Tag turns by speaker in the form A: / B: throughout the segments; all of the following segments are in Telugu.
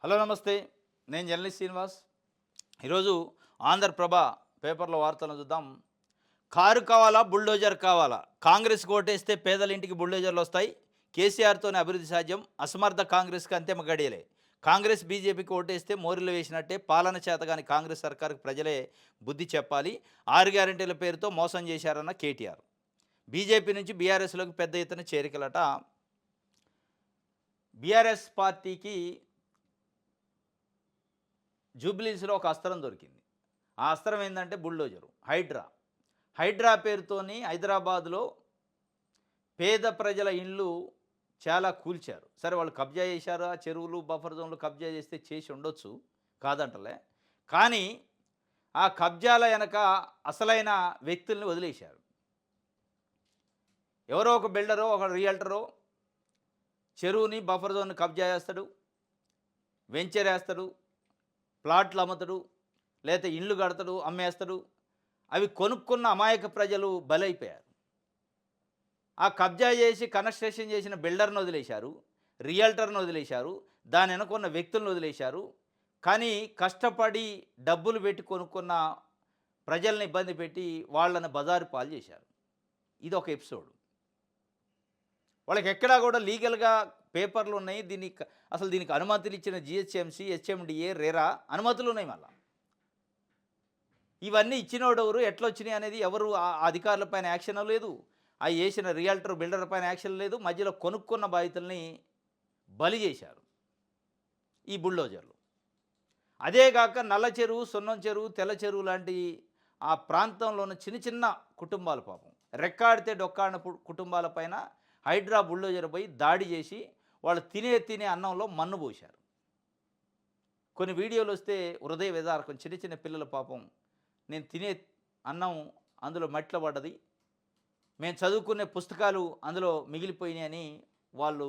A: హలో నమస్తే. నేను జర్నలిస్ట్ శ్రీనివాస్. ఈరోజు ఆంధ్రప్రభ పేపర్లో వార్తలను చూద్దాం. కారు కావాలా? బుల్డోజర్ కావాలా? కాంగ్రెస్‌కి ఓటేస్తే పేదల ఇంటికి బుల్డోజర్‌లొస్తాయి. కేసీఆర్‌తోనే అభివృద్ధి సాధ్యం. అసమర్థ కాంగ్రెస్‌కి అంతిమ గడియలే. కాంగ్రెస్, బీజేపీకి ఓటేస్తే మోరీలు వేసినట్టే. పాలన చేతగాని కాంగ్రెస్ సర్కారుకు ప్రజలే బుద్ధి చెప్పాలి. 6 గ్యారంటీల పేరుతో మోసం చేశారన్న కేటీఆర్. బీజేపీ నుంచి బీఆర్ఎస్‌లోకి పెద్ద ఎత్తున చేరికలట. బీఆర్ఎస్ పార్టీకి జూబ్లీస్‌లో ఒక అస్త్రం దొరికింది. ఆ అస్త్రం ఏందంటే బుల్డోజరు. హైడ్రా పేరుతోని హైదరాబాద్‌లో పేద ప్రజల ఇండ్లు చాలా కూల్చారు. సరే వాళ్ళు కబ్జా చేశారు. ఆ చెరువులు, బఫర్ జోన్‌లు కబ్జా చేస్తే చేసి ఉండొచ్చు. కాదంటలే. కానీ ఆ కబ్జాల వెనక అసలైన వ్యక్తుల్ని వదిలేశారు. ఎవరో ఒక బిల్డరో, ఒక రియల్టరో చెరువుని, బఫర్ జోన్‌ని కబ్జా చేస్తాడు. వెంచర్ ఏస్తాడు. ప్లాట్లు అమ్ముతాడు. లేతే ఇండ్లు కడతాడు, అమ్మేస్తాడు. అవి కొనుక్కున్న అమాయక ప్రజలు బలైపోయారు. ఆ కబ్జా చేసి కన్స్ట్రక్షన్ చేసిన బిల్డర్‌ని వదిలేశారు. రియల్టర్‌ని వదిలేశారు. దాని వెనకున్న వ్యక్తులను వదిలేశారు. కానీ కష్టపడి డబ్బులు పెట్టి కొనుక్కున్న ప్రజల్ని ఇబ్బంది పెట్టి వాళ్ళని బజారు పాలు చేశారు. ఇదొక ఎపిసోడ్. వాళ్ళకి ఎక్కడా కూడా లీగల్‌గా పేపర్లు ఉన్నాయి. అసలు దీనికి అనుమతులు ఇచ్చిన జీహెచ్ఎంసీ, హెచ్ఎండిఏ, రెరా అనుమతులు ఉన్నాయి మళ్ళా. ఇవన్నీ ఇచ్చినోడెవరు? ఎట్లొచ్చినాయి అనేది ఎవరు అధికారుల పైన యాక్షన్ లేదు. అయి ఏసిన రియల్టర్, బిల్డర్ పైన యాక్షన్ లేదు. మధ్యలో కొనుక్కున్న బాధితుల్ని బలి చేశారు ఈ బుల్డోజర్లు. అదే గాక నల్ల చెరువు, సున్నం చెరువు, తెల్ల చెరువు లాంటి ఆ ప్రాంతంలో ఉన్న చిన్న చిన్న కుటుంబాలు పాపం రెక్కాడితే డొక్కాడిన కుటుంబాల పైన హైడ్రా బుల్డోజర్ పోయి దాడి చేసి వాళ్ళు తినే అన్నంలో మన్ను పోశారు. కొన్ని వీడియోలు వస్తే హృదయ విదారకం. చిన్న చిన్న పిల్లల పాపం నేను తినే అన్నం అందులో మట్టిలో పడ్డది. మేము చదువుకునే పుస్తకాలు అందులో మిగిలిపోయినాయని వాళ్ళు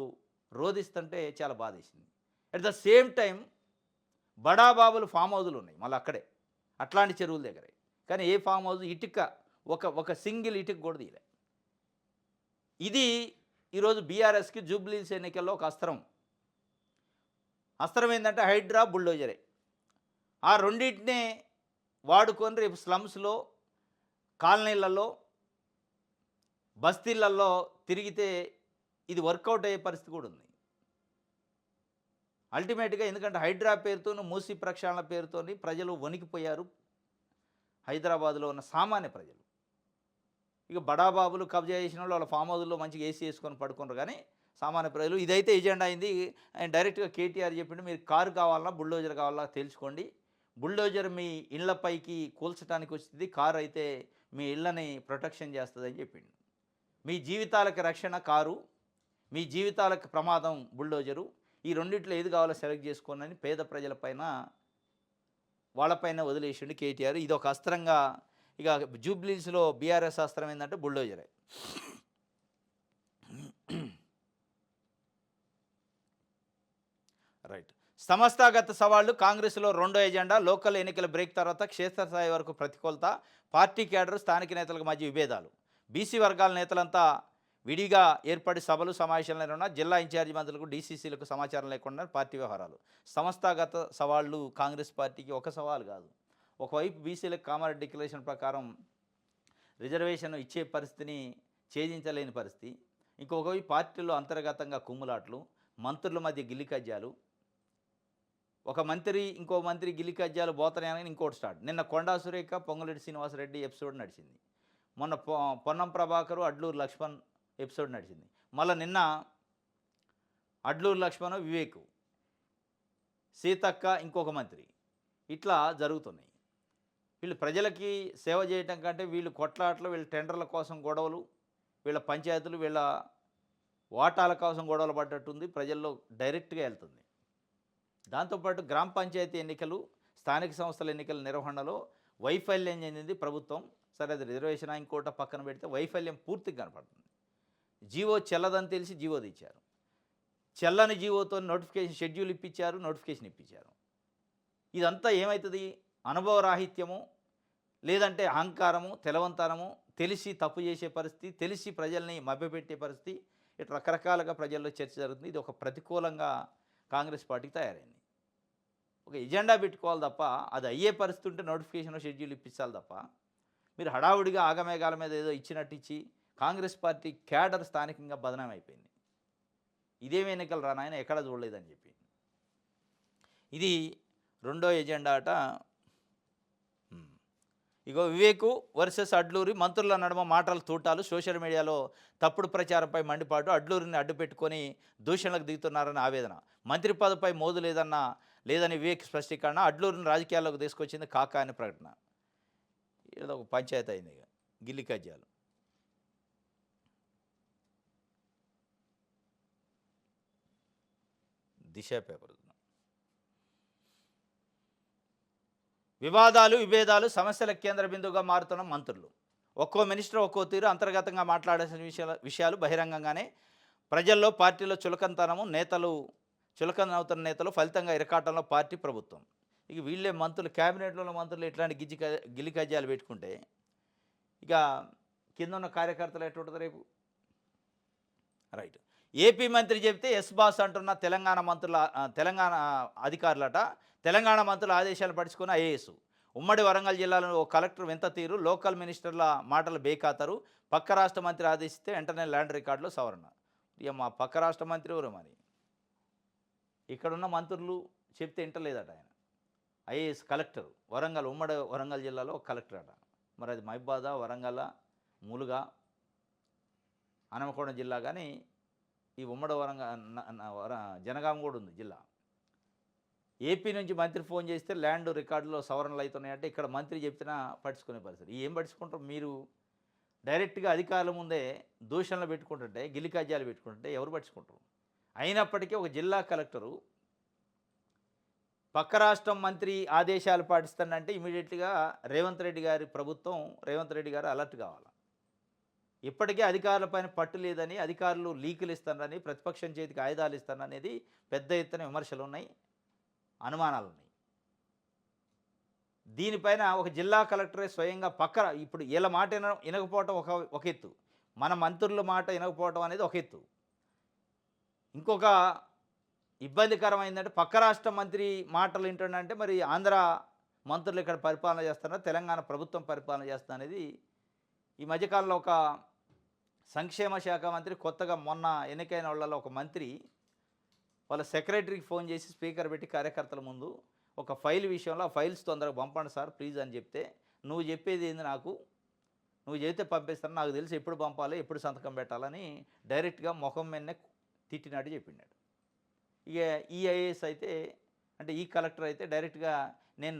A: రోదిస్తుంటే చాలా బాధేసింది. అట్ ద సేమ్ టైం బడాబాబులు ఫామ్ హౌజులు ఉన్నాయి మళ్ళీ అక్కడే, అట్లాంటి చెరువుల దగ్గరే. కానీ ఏ ఫామ్ హౌజ్ ఇటుక ఒక సింగిల్ ఇటుక కూడా తీయలే. ఇది ఈరోజు బీఆర్ఎస్కి జూబ్లీస్ ఎన్నికల్లో ఒక అస్త్రం. అస్త్రం ఏంటంటే హైడ్రా, బుల్డోజరే. ఆ రెండింటినే వాడుకొని రేపు స్లమ్స్‌లో, కాలనీలలో, బస్తీలలో తిరిగితే ఇది వర్కౌట్ అయ్యే పరిస్థితి కూడా ఉంది. అల్టిమేట్‌గా ఎందుకంటే హైడ్రా పేరుతోను, మూసీ ప్రక్షాళన పేరుతోని ప్రజలు వణికిపోయారు. హైదరాబాద్‌లో ఉన్న సామాన్య ప్రజలు. ఇక బడాబాబులు కబ్జా చేసినోళ్ళు వాళ్ళ ఫామ్ హౌస్‌లో మంచిగా ఏసీ యేసుకొని పడుకున్నారు కానీ సామాన్య ప్రజలు ఇదైతే ఎజెండా అయింది. ఆయన డైరెక్ట్‌గా కేటీఆర్ చెప్పిండు, మీరు కారు కావాలన్నా, బుల్డోజర్ కావాలా తెలుసుకోండి. బుల్డోజర్ మీ ఇళ్లపైకి కూల్చడానికి వస్తుంది. కారు అయితే మీ ఇళ్ళని ప్రొటెక్షన్ చేస్తుందని చెప్పిండు. మీ జీవితాలకు రక్షణ కారు, మీ జీవితాలకు ప్రమాదం బుల్డోజరు. ఈ రెండిట్లో ఏది కావాలో సెలెక్ట్ చేసుకోనని పేద ప్రజలపైన వాళ్ళపైన వదిలేసిండు కేటీఆర్. ఇదొక అస్త్రంగా ఇక జూబ్లీస్‌లో బీఆర్ఎస్ అస్త్రం ఏందంటే బుల్డోజరే. రైట్. సంస్థాగత సవాళ్లు కాంగ్రెస్‌లో రెండో ఎజెండా. లోకల్ ఎన్నికల బ్రేక్ తర్వాత క్షేత్రస్థాయి వరకు ప్రతికూలత. పార్టీ క్యాడర్, స్థానిక నేతలకు మధ్య విభేదాలు. బీసీ వర్గాల నేతలంతా విడిగా ఏర్పడి సభలు, సమావేశాలు నిర్వహణ. జిల్లా ఇన్ఛార్జి మంత్రులకు, డీసీసీలకు సమాచారం లేకుండా పార్టీ వ్యవహారాలు. సంస్థాగత సవాళ్లు కాంగ్రెస్ పార్టీకి ఒక సవాలు కాదు. ఒకవైపు బీసీలకు కామారెడ్డి డిక్లరేషన్ ప్రకారం రిజర్వేషన్ ఇచ్చే పరిస్థితిని ఛేదించలేని పరిస్థితి. ఇంకొకవైపు పార్టీలో అంతర్గతంగా కుమ్ములాట్లు, మంత్రుల మధ్య గిల్లికజ్జాలు. ఒక మంత్రి ఇంకో మంత్రి గిల్లికజ్జాలు పోతన్నాయని ఇంకోటి స్టార్ట్. నిన్న కొండా సురేఖ, పొంగులేటి శ్రీనివాసరెడ్డి ఎపిసోడ్ నడిచింది. మొన్న పొన్నం ప్రభాకరు, అడ్లూరు లక్ష్మణ్ ఎపిసోడ్ నడిచింది. మళ్ళీ నిన్న అడ్లూరు లక్ష్మణ్, వివేక్, సీతక్క, ఇంకొక మంత్రి ఇట్లా జరుగుతున్నాయి. వీళ్ళు ప్రజలకి సేవ చేయటం కంటే వీళ్ళు కొట్లాటలు, వీళ్ళ టెండర్ల కోసం గొడవలు, వీళ్ళ పంచాయతీలు, వీళ్ళ వాటాల కోసం గొడవలు పడ్డట్టుంది. ప్రజల్లో డైరెక్ట్గా వెళ్తుంది. దాంతోపాటు గ్రామ పంచాయతీ ఎన్నికలు, స్థానిక సంస్థల ఎన్నికల నిర్వహణలో వైఫల్యం చెందింది ప్రభుత్వం. సరే అది రిజర్వేషన్ ఇంకోట పక్కన పెడితే వైఫల్యం పూర్తిగా కనపడుతుంది. జీవో చెల్లదని తెలిసి జీవో తెచ్చారు. చెల్లని జీవోతో నోటిఫికేషన్ షెడ్యూల్ ఇప్పించారు, నోటిఫికేషన్ ఇప్పించారు. ఇదంతా ఏమవుతుంది? అనుభవరాహిత్యము, లేదంటే అహంకారము, తెలవంతనము, తెలిసి తప్పు చేసే పరిస్థితి, తెలిసి ప్రజల్ని మభ్యపెట్టే పరిస్థితి, ఇట్లా రకరకాలుగా ప్రజల్లో చర్చ జరుగుతుంది. ఇది ఒక ప్రతికూలంగా కాంగ్రెస్ పార్టీకి తయారైంది. ఒక ఎజెండా పెట్టుకోవాలి తప్ప, అది అయ్యే పరిస్థితి ఉంటే నోటిఫికేషన్ షెడ్యూల్ ఇప్పించాలి తప్ప, మీరు హడావుడిగా ఆగమేఘాల మీద ఏదో ఇచ్చినట్టు ఇచ్చి కాంగ్రెస్ పార్టీ క్యాడర్ స్థానికంగా బదనాం అయిపోయింది. ఇదేమి ఎన్నికలు రా నాయన, ఎక్కడా చూడలేదని చెప్పి. ఇది రెండో ఎజెండా అట. ఇగో వివేకు వర్సెస్ అడ్లూరి, మంత్రుల నడుమ మాటల తూటాలు, సోషల్ మీడియాలో తప్పుడు ప్రచారంపై మండిపాటు, అడ్లూరిని అడ్డుపెట్టుకొని దూషణలకు దిగుతున్నారని ఆవేదన. మంత్రి పదవిపై మోదు లేదని వివేక్ స్పష్టీకరణ, అడ్లూరిని రాజకీయాల్లోకి తీసుకొచ్చింది కాకా అని ప్రకటన. ఏదో ఒక పంచాయతీ అయింది ఇక గిల్లి కజ్జాలు. దిశ పేపర్ వివాదాలు విభేదాలు సమస్యల కేంద్ర బిందువుగా మారుతున్న మంత్రులు. ఒక్కో మినిస్టర్ ఒక్కో తీరు, అంతర్గతంగా మాట్లాడాల్సిన విషయాలు బహిరంగంగానే. ప్రజల్లో పార్టీలో చులకనతనము, చులకనవుతున్న నేతలు, ఫలితంగా ఇరకాటంలో పార్టీ ప్రభుత్వం. ఇక వీళ్ళే మంత్రులు, క్యాబినెట్లో మంత్రులు ఇట్లాంటి గిల్లి కజ్జాలు పెట్టుకుంటే ఇక కింద ఉన్న కార్యకర్తలు ఎట్టుంటుంది రేపు? రైట్. ఏపీ మంత్రి చెప్తే ఎస్ బాస్ అంటున్న తెలంగాణ అధికారులట. తెలంగాణ మంత్రుల ఆదేశాలు పడుచుకున్న ఐఏఎస్. ఉమ్మడి వరంగల్ జిల్లాలో ఓ కలెక్టర్ వింత తీరు, లోకల్ మినిస్టర్ల మాటలు బేఖాతరు. పక్క రాష్ట్ర మంత్రి ఆదేశిస్తే వెంటనే ల్యాండ్ రికార్డులో సవరణ. ఇక మా పక్క రాష్ట్ర మంత్రి ఎవరు మరి? ఇక్కడున్న మంత్రులు చెప్తే వింటలేదట ఆయన. ఐఏఎస్ కలెక్టర్ ఉమ్మడి వరంగల్ జిల్లాలో ఒక కలెక్టర్ అట. మరి అది మహిబాద, వరంగల్, ములుగా, హనుమకొండ జిల్లా, కానీ ఈ ఉమ్మడి జనగాం కూడా ఉంది జిల్లా. ఏపీ నుంచి మంత్రి ఫోన్ చేస్తే ల్యాండ్ రికార్డులో సవరణలు అవుతున్నాయంటే ఇక్కడ మంత్రి చెప్తున్నా పట్టించుకునే పరిస్థితి. ఏం పట్టించుకుంటారు మీరు? డైరెక్ట్గా అధికారుల ముందే దూషణలు పెట్టుకుంటుంటే, గిల్లి కజ్జాలు పెట్టుకుంటుంటే ఎవరు పట్టించుకుంటారు? అయినప్పటికీ ఒక జిల్లా కలెక్టరు పక్క రాష్ట్రం మంత్రి ఆదేశాలు పాటిస్తానంటే ఇమీడియట్గా రేవంత్ రెడ్డి గారు అలర్ట్ కావాలి. ఇప్పటికే అధికారులపైన పట్టు లేదని, అధికారులు లీకులు ఇస్తారని, ప్రతిపక్షం చేతికి ఆయుధాలు ఇస్తారనేది పెద్ద ఎత్తున విమర్శలు ఉన్నాయి, అనుమానాలు ఉన్నాయి. దీనిపైన ఒక జిల్లా కలెక్టరే స్వయంగా ఇప్పుడు వీళ్ళ మాట వినకపోవటం ఒక ఎత్తు, మన మంత్రుల మాట వినకపోవటం అనేది ఒక ఎత్తు. ఇంకొక ఇబ్బందికరమైందంటే పక్క రాష్ట్ర మంత్రి మాటలు వింటుండంటే మరి ఆంధ్ర మంత్రులు ఇక్కడ పరిపాలన చేస్తున్నారు, తెలంగాణ ప్రభుత్వం పరిపాలన చేస్తున్నా అనేది. ఈ మధ్యకాలంలో ఒక సంక్షేమ శాఖ మంత్రి కొత్తగా మొన్న ఎన్నికైన వాళ్ళలో ఒక మంత్రి వాళ్ళ సెక్రటరీకి ఫోన్ చేసి స్పీకర్ పెట్టి కార్యకర్తల ముందు ఒక ఫైల్ విషయంలో, ఆ ఫైల్స్ తొందరగా పంపండి సార్ ప్లీజ్ అని చెప్తే, నువ్వు చెప్పేది ఏంది నాకు, నువ్వు చెప్తే పంపిస్తాను, నాకు తెలిసి ఎప్పుడు పంపాలి, ఎప్పుడు సంతకం పెట్టాలని డైరెక్ట్గా ముఖం మీదనే తిట్టినట్టు చెప్పినాడు. ఇక ఈ ఐఏఎస్ అయితే, అంటే ఈ కలెక్టర్ అయితే డైరెక్ట్గా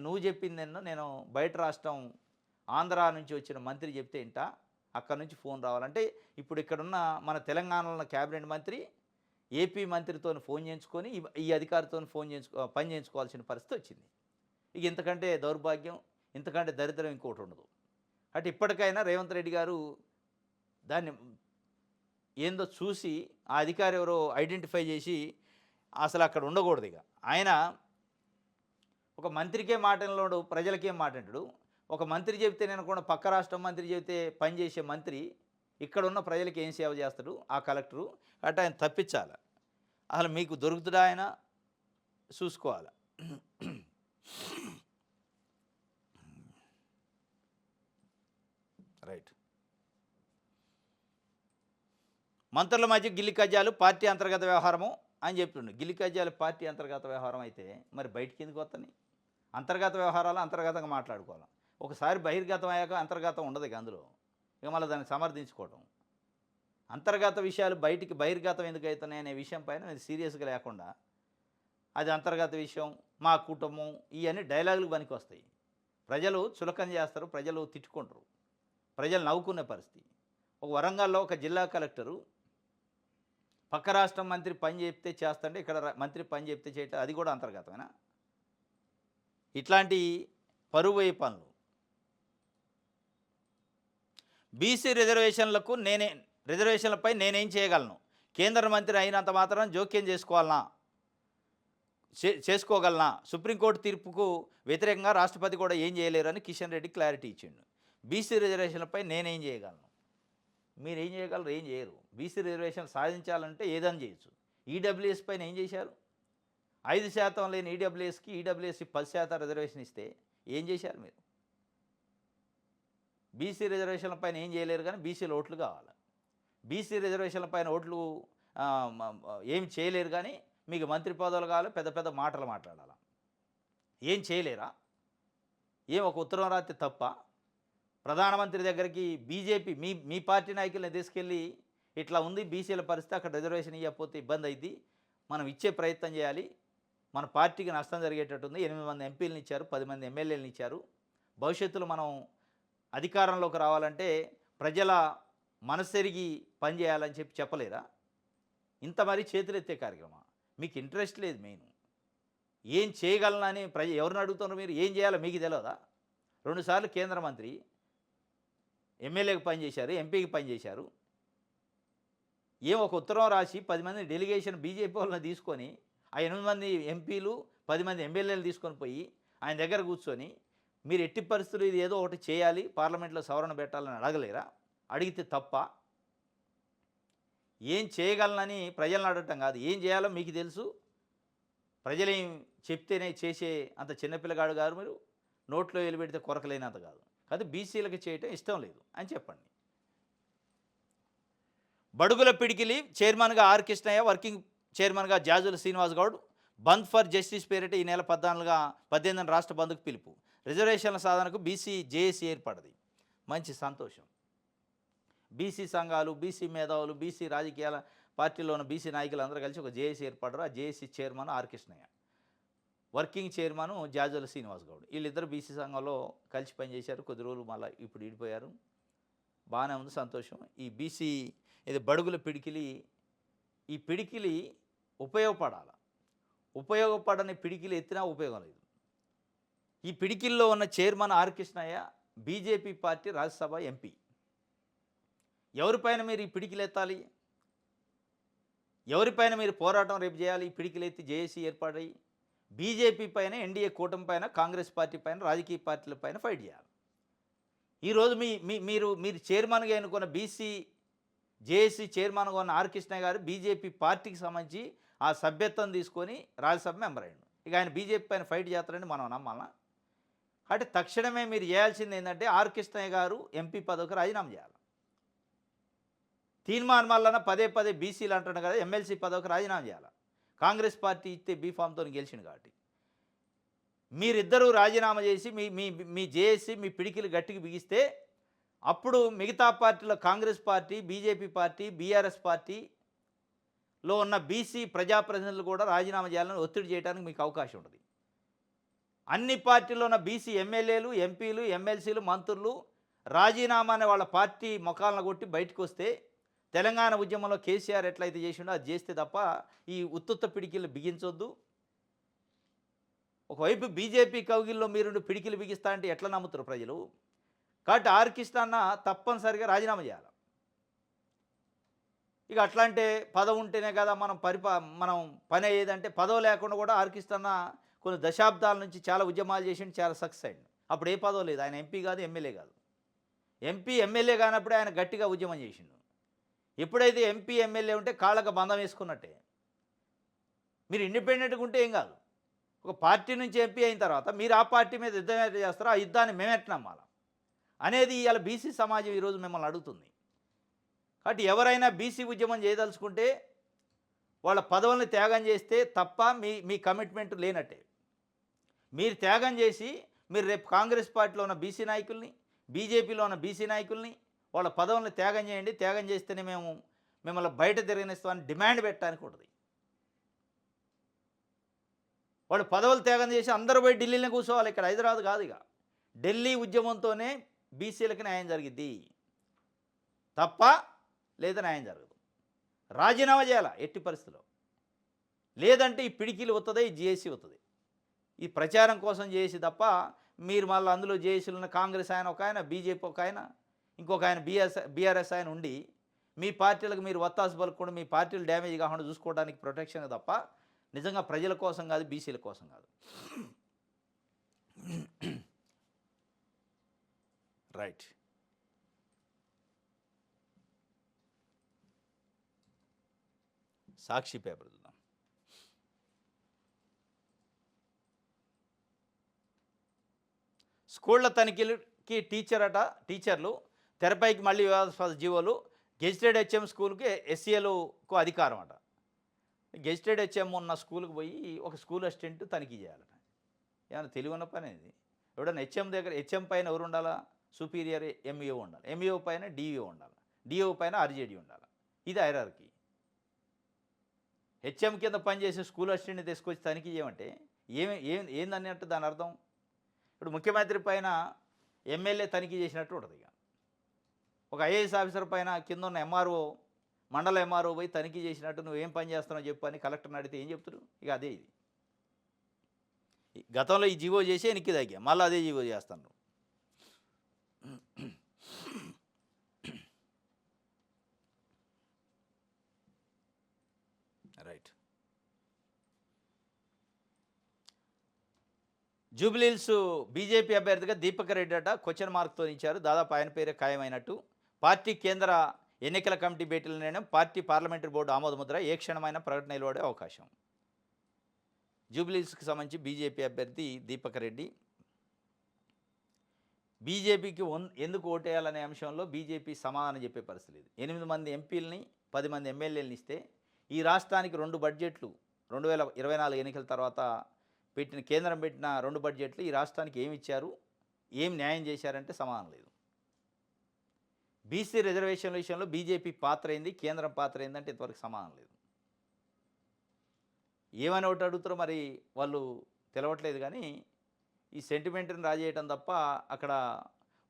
A: నువ్వు చెప్పింది నేను బయట రాష్ట్రం ఆంధ్ర నుంచి వచ్చిన మంత్రి చెప్తే ఇంట అక్కడి నుంచి ఫోన్ రావాలంటే, ఇప్పుడు ఇక్కడున్న మన తెలంగాణలో ఉన్న క్యాబినెట్ మంత్రి ఏపీ మంత్రితో ఫోన్ చేయించుకొని ఈ అధికారితో పని చేయించుకోవాల్సిన పరిస్థితి వచ్చింది. ఇక ఇంతకంటే దౌర్భాగ్యం, ఇంతకంటే దరిద్రం ఇంకోటి ఉండదు. అంటే ఇప్పటికైనా రేవంత్ రెడ్డి గారు దాన్ని ఏందో చూసి ఆ అధికారి ఎవరో ఐడెంటిఫై చేసి అసలు అక్కడ ఉండకూడదు. ఇక ఆయన ఒక మంత్రికే మాటలోడు, ప్రజలకేం మాట్లాడాడు. ఒక మంత్రి చెబితే నేను కూడా పక్క రాష్ట్రం మంత్రి చెబితే పనిచేసే మంత్రి ఇక్కడ ఉన్న ప్రజలకు ఏం సేవ చేస్తాడు ఆ కలెక్టరు? అటు ఆయన తప్పించాలి. అసలు మీకు దొరుకుతుందా ఆయన చూసుకోవాలి. రైట్. మంత్రుల మధ్య గిల్లి కజ్జాలు పార్టీ అంతర్గత వ్యవహారము అని చెప్తుండే. గిల్లి కజ్జాలు పార్టీ అంతర్గత వ్యవహారం అయితే మరి బయటికి ఎందుకు వస్తాయి? అంతర్గత వ్యవహారాలు అంతర్గతంగా మాట్లాడుకోవాలి. ఒకసారి బహిర్గతం అయ్యాక అంతర్గతం ఉండదు ఇక అందులో. ఇక మళ్ళీ దాన్ని సమర్థించుకోవటం, అంతర్గత విషయాలు బయటికి బహిర్గతం ఎందుకు అవుతున్నాయి అనే విషయం పైన మీరు సీరియస్గా లేకుండా అది అంతర్గత విషయం, మా కుటుంబం, ఇవన్నీ డైలాగులు పనికి వస్తాయి. ప్రజలు చులకన చేస్తారు, ప్రజలు తిట్టుకుంటారు, ప్రజలు నవ్వుకునే పరిస్థితి. ఒక వరంగల్లో ఒక జిల్లా కలెక్టరు పక్క రాష్ట్రం మంత్రి పని చెప్తే చేస్తుంటే ఇక్కడ మంత్రి పని చెప్తే చేయటం, అది కూడా అంతర్గతమేనా? ఇట్లాంటి పరువే పనులు. బీసీ రిజర్వేషన్లపై నేనేం చేయగలను? కేంద్ర మంత్రి అయినంత మాత్రం జోక్యం చేసుకోగలనా? సుప్రీంకోర్టు తీర్పుకు వ్యతిరేకంగా రాష్ట్రపతి కూడా ఏం చేయలేరని కిషన్ రెడ్డి క్లారిటీ ఇచ్చిండు. బీసీ రిజర్వేషన్లపై నేనేం చేయగలను? మీరు ఏం చేయగలరు? ఏం చేయరు. బీసీ రిజర్వేషన్ సాధించాలంటే ఏదని చేయొచ్చు. ఈడబ్ల్యూఎస్ పైన ఏం చేశారు? 5% లేని ఈడబ్ల్యూఎస్కి 10% రిజర్వేషన్ ఇస్తే ఏం చేశారు మీరు? బీసీ రిజర్వేషన్ల పైన ఏం చేయలేరు కానీ బీసీల ఓట్లు కావాలి. బీసీ రిజర్వేషన్ల పైన ఓట్లు ఏం చేయలేరు కానీ మీకు మంత్రి పదవులు కావాలి, పెద్ద పెద్ద మాటలు మాట్లాడాలి. ఏం చేయలేరా? ఏం ఒక ఉత్తరం రాస్తే తప్ప? ప్రధానమంత్రి దగ్గరికి బీజేపీ మీ మీ పార్టీ నాయకుల్ని తీసుకెళ్ళి ఇట్లా ఉంది బీసీల పరిస్థితి, అక్కడ రిజర్వేషన్ ఇవ్వకపోతే ఇబ్బంది అయింది, మనం ఇచ్చే ప్రయత్నం చేయాలి, మన పార్టీకి నష్టం జరిగేటట్టుంది, 8 మంది ఎంపీలను ఇచ్చారు, 10 మంది ఎమ్మెల్యేలను ఇచ్చారు, భవిష్యత్తులో మనం అధికారంలోకి రావాలంటే ప్రజల మనసెరిగి పనిచేయాలని చెప్పలేరా? ఇంత మరీ చేతులెత్తే కార్యక్రమం మీకు ఇంట్రెస్ట్ లేదు. మెయిన్ ఏం చేయగలనని ఎవరిని అడుగుతున్నారు మీరు? ఏం చేయాలో మీకు తెలియదా? 2 సార్లు కేంద్ర మంత్రి, ఎమ్మెల్యేకి పనిచేశారు, ఎంపీకి పనిచేశారు. ఏం ఒక ఉత్తరం రాసి 10 మంది డెలిగేషన్ బీజేపీ వాళ్ళని తీసుకొని ఆ 8 మంది ఎంపీలు 10 మంది ఎమ్మెల్యేలు తీసుకొని పోయి ఆయన దగ్గర కూర్చొని మీరు ఎట్టి పరిస్థితులు ఇది ఏదో ఒకటి చేయాలి, పార్లమెంట్లో సవరణ పెట్టాలని అడగలేరా? అడిగితే తప్ప? ఏం చేయగలనని ప్రజలను అడగటం కాదు, ఏం చేయాలో మీకు తెలుసు. ప్రజలేం చెప్తేనే చేసే అంత చిన్నపిల్లగాడు గారు మీరు, నోట్లో వేలు పెడితే కొరకలేనంత కాదు. కాదు బీసీలకు చేయటం ఇష్టం లేదు అని చెప్పండి. బడుగుల పిడికిలి చైర్మన్గా ఆర్ కృష్ణయ్య, వర్కింగ్ చైర్మన్గా జాజుల శ్రీనివాస్ గౌడ్. బంద్ ఫర్ జస్టిస్ పేరిట ఈ నెల 18 రాష్ట్ర బంద్కు పిలుపు. రిజర్వేషన్ల సాధనకు బీసీ జేఏసీ ఏర్పడింది. మంచి సంతోషం. బీసీ సంఘాలు, బీసీ మేధావులు, బీసీ రాజకీయాల పార్టీలో ఉన్న బీసీ నాయకులు అందరూ కలిసి ఒక జేఏసీ ఏర్పడ్డారు. ఆ JAC chairman R Krishnaiah, working chairman Jajula Srinivas Goud. వీళ్ళిద్దరు బీసీ సంఘంలో కలిసి పనిచేశారు. కొద్ది రోజులు మళ్ళీ ఇప్పుడు విడిపోయారు. బాగానే ఉంది, సంతోషం. ఈ బీసీ ఇది బడుగుల పిడికిలి, ఈ పిడికిలి ఉపయోగపడాలి. ఉపయోగపడని పిడికిలి ఎత్తినా ఉపయోగం లేదు. ఈ పిడికిల్లో ఉన్న chairman R Krishnaiah BJP party Rajya Sabha MP. ఎవరిపైన మీరు ఈ పిడికిలు ఎత్తాలి? ఎవరిపైన మీరు పోరాటం రేపు చేయాలి? ఈ పిడికిలు ఎత్తి జేఏసీ ఏర్పడి బీజేపీ పైన, ఎన్డీఏ కూటమి పైన, కాంగ్రెస్ పార్టీ పైన, రాజకీయ పార్టీల పైన ఫైట్ చేయాలి. ఈరోజు మీరు చైర్మన్గా ఎన్నుకున్న బీసీ జేఏసీ చైర్మన్గా ఉన్న ఆర్ కృష్ణయ్య గారు బీజేపీ పార్టీకి సంబంధించి ఆ సభ్యత్వం తీసుకొని రాజ్యసభ మెంబర్ అయ్యాడు. ఇక ఆయన బీజేపీ పైన ఫైట్ చేస్తారని మనం నమ్మాలా? అంటే తక్షణమే మీరు చేయాల్సింది ఏంటంటే ఆర్ కృష్ణయ్య గారు ఎంపీ పదవికి రాజీనామా చేయాలి. తీర్మానం వలన పదే బీసీలు అంటున్నారు కదా, ఎమ్మెల్సీ పదవికి రాజీనామా చేయాలి. కాంగ్రెస్ పార్టీ ఇస్తే బీఫామ్తో గెలిచింది కాబట్టి మీరిద్దరూ రాజీనామా చేసి మీ జేఏసీ మీ పిడికిలు గట్టికి బిగిస్తే అప్పుడు మిగతా పార్టీలో Congress party, BJP party, BRS పార్టీలో ఉన్న బీసీ ప్రజాప్రతినిధులు కూడా రాజీనామా చేయాలని ఒత్తిడి చేయడానికి మీకు అవకాశం ఉంటుంది. అన్ని పార్టీల్లో ఉన్న బీసీ ఎమ్మెల్యేలు, ఎంపీలు, ఎమ్మెల్సీలు, మంత్రులు రాజీనామాని వాళ్ళ పార్టీ ముఖాలను కొట్టి బయటకు వస్తే తెలంగాణ ఉద్యమంలో కేసీఆర్ ఎట్లయితే చేసిండో అది చేస్తే తప్ప ఈ ఉత్తుత్త పిడికిలు బిగించొద్దు. ఒకవైపు బీజేపీ కౌగిల్లో మీరు పిడికిలు బిగిస్తా అంటే ఎట్లా నమ్ముతారు ప్రజలు? కాబట్టి ఆర్ కృష్ణన్న తప్పనిసరిగా రాజీనామా చేయాలి. ఇక అట్లా అంటే పదవి ఉంటేనే కదా మనం పని అయ్యేదంటే, పదవి లేకుండా కూడా ఆర్ కృష్ణన్న కొన్ని దశాబ్దాల నుంచి చాలా ఉద్యమాలు చేసిండు, చాలా సక్సెస్ అయ్యిండు. అప్పుడు ఏ పదవి లేదు, ఆయన ఎంపీ కాదు, ఎమ్మెల్యే కాదు. ఎంపీ ఎమ్మెల్యే కానప్పుడే ఆయన గట్టిగా ఉద్యమం చేసిండు. ఎప్పుడైతే ఎంపీ ఎమ్మెల్యే ఉంటే కాళ్ళకు బంధం వేసుకున్నట్టే. మీరు ఇండిపెండెంట్గా ఉంటే ఏం కాదు. ఒక పార్టీ నుంచి ఎంపీ అయిన తర్వాత మీరు ఆ పార్టీ మీద యుద్ధం అయితే చేస్తారో ఆ యుద్ధాన్ని మేమెట్లా నమ్మాలి అనేది ఇవాళ బీసీ సమాజం ఈరోజు మిమ్మల్ని అడుగుతుంది. కాబట్టి ఎవరైనా బీసీ ఉద్యమం చేయదలుచుకుంటే వాళ్ళ పదవుల్ని త్యాగం చేస్తే తప్ప మీ కమిట్మెంట్ లేనట్టే. మీరు త్యాగం చేసి మీరు రేపు కాంగ్రెస్ పార్టీలో ఉన్న బీసీ నాయకుల్ని, బీజేపీలో ఉన్న బీసీ నాయకుల్ని వాళ్ళ పదవుల్ని త్యాగం చేయండి, త్యాగం చేస్తేనే మేము మిమ్మల్ని బయట తిరగనిస్తామని డిమాండ్ పెట్టడానికి ఉంటుంది. వాళ్ళు పదవులు త్యాగం చేసి అందరూ పోయి ఢిల్లీలో కూర్చోవాలి. ఇక్కడ హైదరాబాద్ కాదు. ఇక ఢిల్లీ ఉద్యమంతోనే బీసీలకు న్యాయం జరిగిద్ది తప్ప లేదా న్యాయం జరగదు. రాజీనామా చేయాలా ఎట్టి పరిస్థితుల్లో, లేదంటే ఈ పిడికిలు వస్తుంది, ఈ జేఏసీ వస్తుంది. ఈ ప్రచారం కోసం చేసి తప్ప మీరు మళ్ళీ అందులో జేఏసీలు ఉన్న కాంగ్రెస్ ఆయన ఒక ఆయన, బీజేపీ ఒక ఆయన, ఇంకొక ఆయన బీఆర్ఎస్ ఆయన ఉండి మీ పార్టీలకు మీరు వత్తాసు పలుకుండా మీ పార్టీలు డ్యామేజ్ కాకుండా చూసుకోవడానికి ప్రొటెక్షన్ తప్ప నిజంగా ప్రజల కోసం కాదు, బీసీల కోసం కాదు. రైట్. సాక్షి పేపర్ చూద్దాం. స్కూళ్ళ తనిఖీలకి టీచర్లు తెరపైకి మళ్ళీ వివాదాస్పద జీవోలు. గెజిటెడ్ హెచ్ఎం స్కూల్కి ఎస్సీఎలకు అధికారం అట. గెజిటెడ్ హెచ్ఎం ఉన్న స్కూల్కి పోయి ఒక స్కూల్ అసిస్టెంట్ తనిఖీ చేయాలట. ఏమైనా తెలివి ఉన్న పని ఇది? ఎవడన్నా హెచ్ఎం పైన ఎవరు ఉండాలా? సుపీరియర్ ఎంఈఓ ఉండాలి. ఎంఈఓ పైన డిఈఓ ఉండాలి. డిఓ పైన ఆర్జేడీ ఉండాలి. ఇది హైరార్కీ. హెచ్ఎం కింద పనిచేసే స్కూల్ అసిస్టెంట్ని తీసుకొచ్చి తనిఖీ చేయమంటే ఏందన్నట్టు దాని అర్థం? ఇప్పుడు ముఖ్యమంత్రి పైన ఎమ్మెల్యే తనిఖీ చేసినట్టు ఉంటుంది. ఇక ఒక ఐఏఎస్ ఆఫీసర్ పైన కింద ఉన్న ఎంఆర్ఓ, మండల ఎంఆర్ఓ పోయి తనిఖీ చేసినట్టు నువ్వేం పని చేస్తున్నావు చెప్పు అని కలెక్టర్ని అడిగితే ఏం చెప్తారు? ఇక అదే ఇది. గతంలో ఈ జీవో చేసి ఎనికి తగ్గా, మళ్ళీ అదే జీవో చేస్తాను. రైట్. జూబ్లీహిల్స్ బీజేపీ అభ్యర్థిగా దీపక్ రెడ్డి అట క్వశ్చన్ మార్క్తో ఇచ్చారు. దాదాపు ఆయన పేరే ఖాయమైనట్టు. పార్టీ కేంద్ర ఎన్నికల కమిటీ భేటీల నిర్ణయం, పార్టీ పార్లమెంటరీ బోర్డు ఆమోదముద్ర, ఏ క్షణమైన ప్రకటన వెలువడే అవకాశం. జూబ్లీహిల్స్కి సంబంధించి బీజేపీ అభ్యర్థి దీపక్ రెడ్డి బీజేపీకి ఎందుకు ఓటేయాలనే అంశంలో బీజేపీ సమాధానం చెప్పే పరిస్థితి లేదు. 8 మంది ఎంపీలని 10 మంది ఎమ్మెల్యేలను ఇస్తే ఈ రాష్ట్రానికి 2 బడ్జెట్లు 2024 ఎన్నికల తర్వాత కేంద్రం పెట్టిన 2 బడ్జెట్లు ఈ రాష్ట్రానికి ఏమి ఇచ్చారు, ఏం న్యాయం చేశారంటే సమాధానం లేదు. బీసీ రిజర్వేషన్ల విషయంలో బీజేపీ పాత్ర ఏంది, కేంద్రం పాత్ర ఏందంటే ఇంతవరకు సమాధానం లేదు. ఏమని ఒకటి అడుగుతారో మరి వాళ్ళు తెలవట్లేదు. కానీ ఈ సెంటిమెంట్ని రాజేయటం తప్ప అక్కడ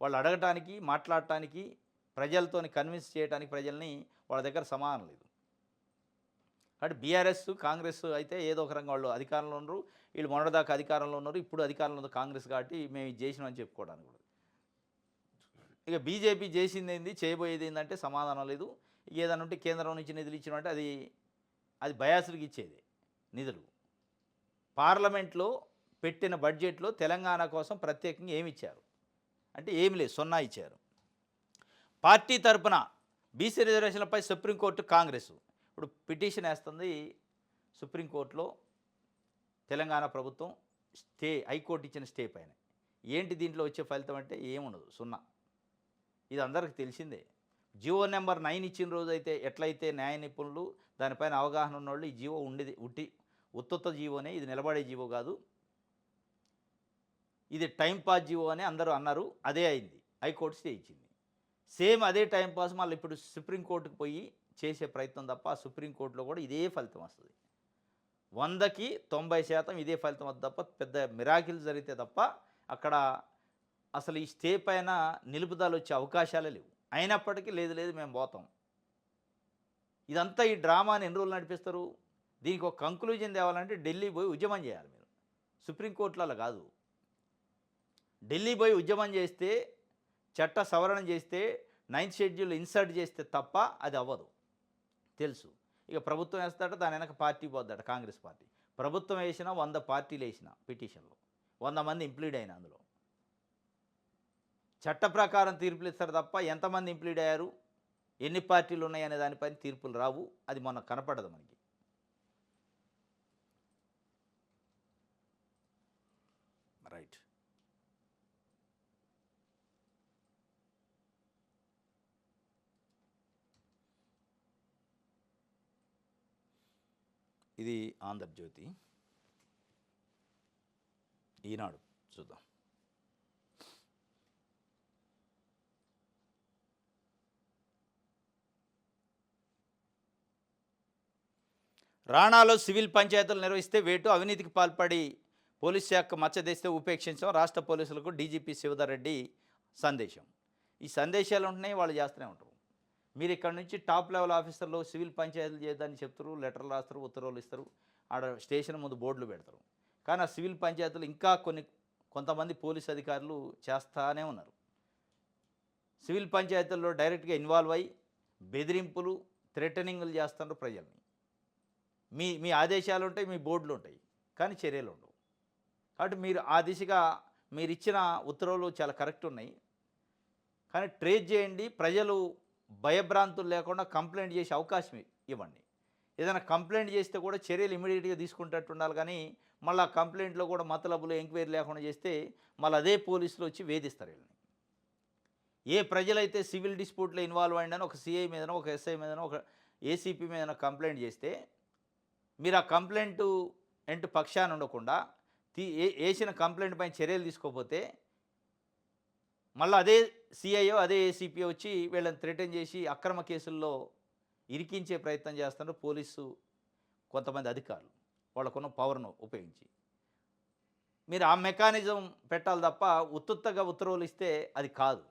A: వాళ్ళు అడగటానికి, మాట్లాడటానికి, ప్రజలతో కన్విన్స్ చేయడానికి ప్రజల్ని వాళ్ళ దగ్గర సమాధానం లేదు. కాబట్టి బీఆర్ఎస్, కాంగ్రెస్ అయితే ఏదో ఒక రంగం వాళ్ళు అధికారంలో ఉన్నారు. వీళ్ళు మొన్నటిదాకా అధికారంలో ఉన్నారు, ఇప్పుడు అధికారంలో ఉంది కాంగ్రెస్ కాబట్టి మేము ఇది చేసినామని చెప్పుకోవడానికి కూడా. ఇక బీజేపీ చేసింది ఏంది, చేయబోయేది ఏంటంటే సమాధానం లేదు. ఏదైనా ఉంటే కేంద్రం నుంచి నిధులు ఇచ్చినట్టే అది బయాసులకు ఇచ్చేది నిధులు. పార్లమెంట్లో పెట్టిన బడ్జెట్లో తెలంగాణ కోసం ప్రత్యేకంగా ఏమి ఇచ్చారు అంటే ఏమి లేదు, 0 ఇచ్చారు. పార్టీ తరపున బీసీ రిజర్వేషన్లపై సుప్రీంకోర్టు కాంగ్రెస్ ఇప్పుడు పిటిషన్ వేస్తుంది సుప్రీంకోర్టులో. తెలంగాణ ప్రభుత్వం హైకోర్టు ఇచ్చిన స్టే పైన ఏంటి దీంట్లో వచ్చే ఫలితం అంటే ఏముండదు, 0. ఇది అందరికీ తెలిసిందే. జియో నెంబర్ 9 ఇచ్చిన రోజు అయితే ఎట్లయితే న్యాయ నిపుణులు దానిపైన అవగాహన ఉన్నోళ్ళు ఈ జియో ఉండేది ఉత్తుత్త జీవోనే, ఇది నిలబడే జీవో కాదు, ఇది టైంపాస్ జీవో అని అందరూ అన్నారు. అదే అయింది, హైకోర్టు స్టే ఇచ్చింది. సేమ్ అదే టైంపాస్ మళ్ళీ ఇప్పుడు సుప్రీంకోర్టుకు పోయి చేసే ప్రయత్నం తప్ప సుప్రీంకోర్టులో కూడా ఇదే ఫలితం వస్తుంది. 100కి 90% ఇదే ఫలితం వద్ద తప్ప పెద్ద మిరాకిల్ జరిగితే తప్ప అక్కడ అసలు ఈ స్టే పైన నిలుపుదల వచ్చే అవకాశాలే లేవు. అయినప్పటికీ లేదు మేము పోతాం. ఇదంతా ఈ డ్రామాని ఎన్ని రోజులు నడిపిస్తారు? దీనికి ఒక కంక్లూజన్ తేవాలంటే ఢిల్లీ పోయి ఉద్యమం చేయాలి మీరు. సుప్రీంకోర్టులలో కాదు, ఢిల్లీ పోయి ఉద్యమం చేస్తే, చట్ట సవరణ చేస్తే, 9th షెడ్యూల్ ఇన్సర్ట్ చేస్తే తప్ప అది అవ్వదు తెలుసు. ఇక ప్రభుత్వం వేస్తాడట, దాని వెనక పార్టీ పోద్దట, కాంగ్రెస్ పార్టీ. ప్రభుత్వం వేసిన 100 పార్టీలు వేసిన పిటిషన్లో 100 మంది ఇంప్లీడ్ అయిన అందులో చట్ట ప్రకారం తీర్పులు ఇస్తారు తప్ప ఎంతమంది ఇంప్లీడ్ అయ్యారు, ఎన్ని పార్టీలు ఉన్నాయనే దానిపైన తీర్పులు రావు. అది మొన్న కనపడదు మనకి. రైట్. ఇది ఆంధ్రజ్యోతి, ఈనాడు చూద్దాం. రాణాలో సివిల్ పంచాయతీలు నిర్వహిస్తే వేటు, అవినీతికి పాల్పడి పోలీస్ శాఖ మచ్చదేస్తే ఉపేక్షించాం, రాష్ట్ర పోలీసులకు డీజీపీ శివధర్ రెడ్డి సందేశం. ఈ సందేశాలు ఉంటున్నాయి, వాళ్ళు చేస్తూనే ఉంటారు. మీరు ఇక్కడ నుంచి టాప్ లెవెల్ ఆఫీసర్లు సివిల్ పంచాయతీలు చేయడానికి చెప్తారు, లెటర్లు రాస్తారు, ఉత్తర్వులు ఇస్తారు, ఆడ స్టేషన్ ముందు బోర్డులు పెడతారు. కానీ ఆ సివిల్ పంచాయతీలు ఇంకా కొంతమంది పోలీస్ అధికారులు చేస్తూనే ఉన్నారు. సివిల్ పంచాయతీల్లో డైరెక్ట్గా ఇన్వాల్వ్ అయ్యి బెదిరింపులు, థ్రెటనింగ్లు చేస్తున్నారు ప్రజల్ని. మీ ఆదేశాలు ఉంటాయి, మీ బోర్డులు ఉంటాయి, కానీ చర్యలు ఉండవు. కాబట్టి మీరు ఆ దిశగా మీరు ఇచ్చిన ఉత్తర్వులు చాలా కరెక్ట్ ఉన్నాయి, కానీ ట్రేస్ చేయండి. ప్రజలు భయభ్రాంతులు లేకుండా కంప్లైంట్ చేసే అవకాశం ఇవ్వండి. ఏదైనా కంప్లైంట్ చేస్తే కూడా చర్యలు ఇమీడియట్గా తీసుకుంటట్టు ఉండాలి. కానీ మళ్ళీ ఆ కంప్లైంట్లో కూడా మతలబులు ఎంక్వైరీ లేకుండా చేస్తే మళ్ళీ అదే పోలీసులు వచ్చి వేధిస్తారు వీళ్ళని. ఏ ప్రజలైతే సివిల్ డిస్ప్యూట్లో ఇన్వాల్వ్ అయ్యిందని ఒక సిఐ మీదనో, ఒక ఎస్ఐ మీదనో, ఒక ఏసీపీ మీదనో కంప్లైంట్ చేస్తే మీరు ఆ కంప్లైంటు పక్షాన ఉండకుండా ఏసిన కంప్లైంట్ పైన చర్యలు తీసుకోకపోతే మళ్ళీ అదే సిఐఓ, అదే ఏసీపీ వచ్చి వీళ్ళని థ్రెటన్ చేసి అక్రమ కేసుల్లో ఇరికించే ప్రయత్నం చేస్తున్నారు పోలీసు కొంతమంది అధికారులు వాళ్ళకున్న పవర్ను ఉపయోగించి. మీరు ఆ మెకానిజం పెట్టాలి తప్ప ఉత్తుత్తగా ఉత్తర్వులు ఇస్తే అది కాదు.